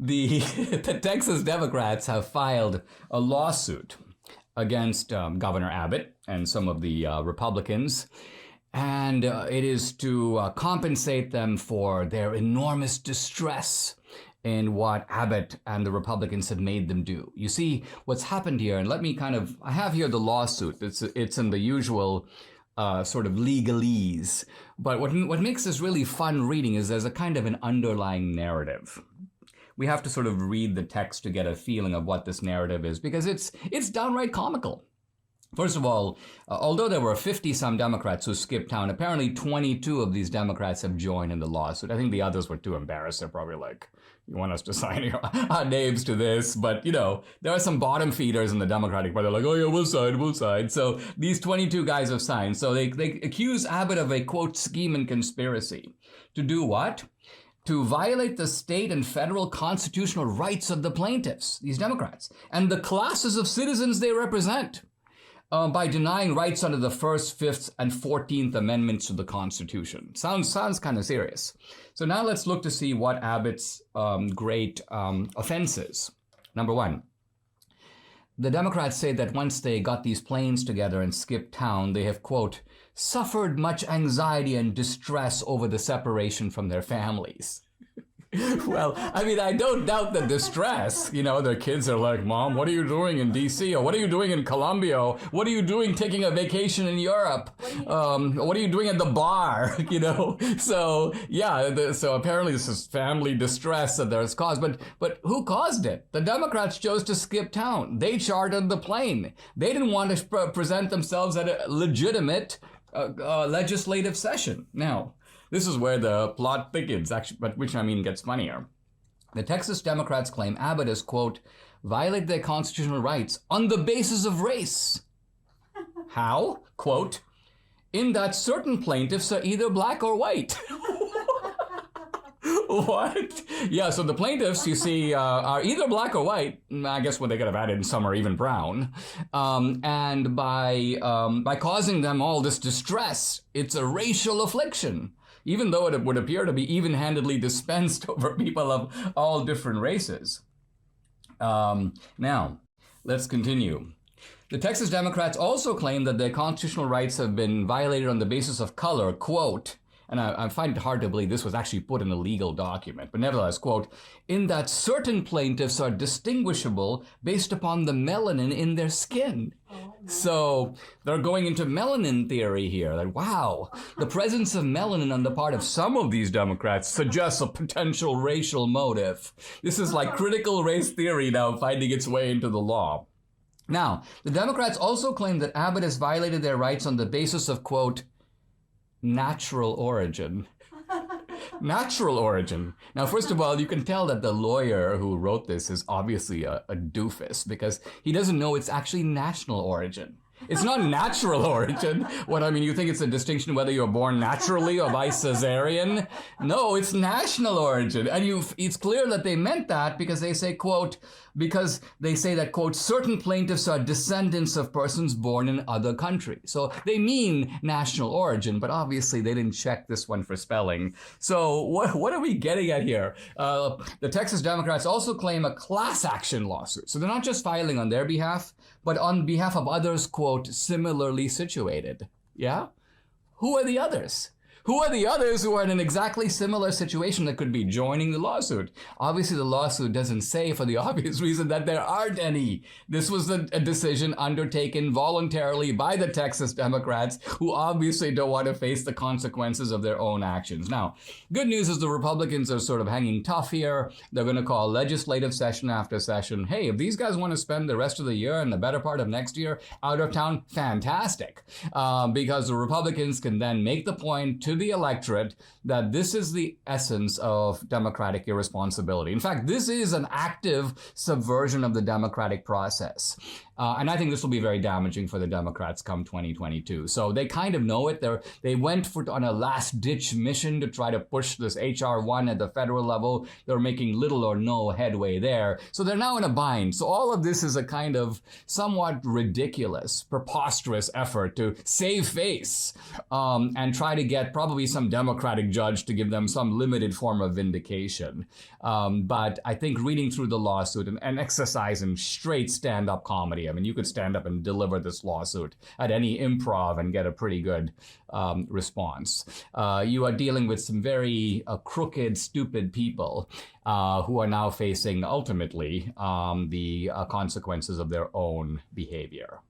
the Texas Democrats have filed a lawsuit against Governor Abbott and some of the Republicans. And it is to compensate them for their enormous distress in what Abbott and the Republicans have made them do. You see, what's happened here, and I have here the lawsuit. It's in the usual sort of legalese. But what makes this really fun reading is there's a kind of an underlying narrative. We have to sort of read the text to get a feeling of what this narrative is, because it's downright comical. First of all, although there were 50-some Democrats who skipped town, apparently 22 of these Democrats have joined in the lawsuit. I think the others were too embarrassed. They're probably like, you want us to sign our names to this? But, there are some bottom feeders in the Democratic Party. They're like, oh yeah, we'll sign. So these 22 guys have signed. So they accuse Abbott of a, quote, scheme and conspiracy. To do what? To violate the state and federal constitutional rights of the plaintiffs, these Democrats, and the classes of citizens they represent. By denying rights under the First, Fifth, and 14th Amendments to the Constitution. Sounds kind of serious. So now let's look to see what Abbott's great offenses. Number one, the Democrats say that once they got these planes together and skipped town, they have, quote, suffered much anxiety and distress over the separation from their families. Well, I mean, I don't doubt the distress. Their kids are like, Mom, what are you doing in D.C.? Or what are you doing in Colombia? Or what are you doing taking a vacation in Europe? What are you doing at the bar? So, yeah, so apparently this is family distress that there's caused. But who caused it? The Democrats chose to skip town. They chartered the plane. They didn't want to present themselves at a legitimate legislative session. Now, this is where the plot thickens, actually, but which gets funnier. The Texas Democrats claim Abbott has, quote, violated their constitutional rights on the basis of race. How? Quote, in that certain plaintiffs are either black or white. What? Yeah, so the plaintiffs, you see, are either black or white. I guess what they could have added, some are even brown. And by causing them all this distress, it's a racial affliction. Even though it would appear to be even-handedly dispensed over people of all different races. Now, let's continue. The Texas Democrats also claim that their constitutional rights have been violated on the basis of color, quote, and I find it hard to believe this was actually put in a legal document, but nevertheless, quote, in that certain plaintiffs are distinguishable based upon the melanin in their skin. So they're going into melanin theory here. That, wow, the presence of melanin on the part of some of these Democrats suggests a potential racial motive. This is like critical race theory now finding its way into the law. Now, the Democrats also claim that Abbott has violated their rights on the basis of, quote, natural origin. Natural origin. Now, first of all, you can tell that the lawyer who wrote this is obviously a doofus because he doesn't know it's actually national origin. It's not natural origin. You think it's a distinction whether you're born naturally or by cesarean? No, it's national origin. And it's clear that they meant that because they say, quote, because they say that, quote, certain plaintiffs are descendants of persons born in other countries. So they mean national origin, but obviously they didn't check this one for spelling. So what are we getting at here? The Texas Democrats also claim a class action lawsuit. So they're not just filing on their behalf, but on behalf of others, quote, similarly situated. Yeah? Who are the others? Who are the others who are in an exactly similar situation that could be joining the lawsuit? Obviously, the lawsuit doesn't say for the obvious reason that there aren't any. This was a decision undertaken voluntarily by the Texas Democrats who obviously don't want to face the consequences of their own actions. Now, good news is the Republicans are sort of hanging tough here. They're going to call legislative session after session. Hey, if these guys want to spend the rest of the year and the better part of next year out of town, fantastic. Because the Republicans can then make the point to the electorate that this is the essence of democratic irresponsibility. In fact, this is an active subversion of the democratic process. And I think this will be very damaging for the Democrats come 2022. So they kind of know it. They went on a last-ditch mission to try to push this H.R. 1 at the federal level. They're making little or no headway there. So they're now in a bind. So all of this is a kind of somewhat ridiculous, preposterous effort to save face and try to get probably some Democratic judge to give them some limited form of vindication. But I think reading through the lawsuit and exercise in straight stand-up comedy, I mean, you could stand up and deliver this lawsuit at any improv and get a pretty good response. You are dealing with some very crooked, stupid people who are now facing ultimately the consequences of their own behavior.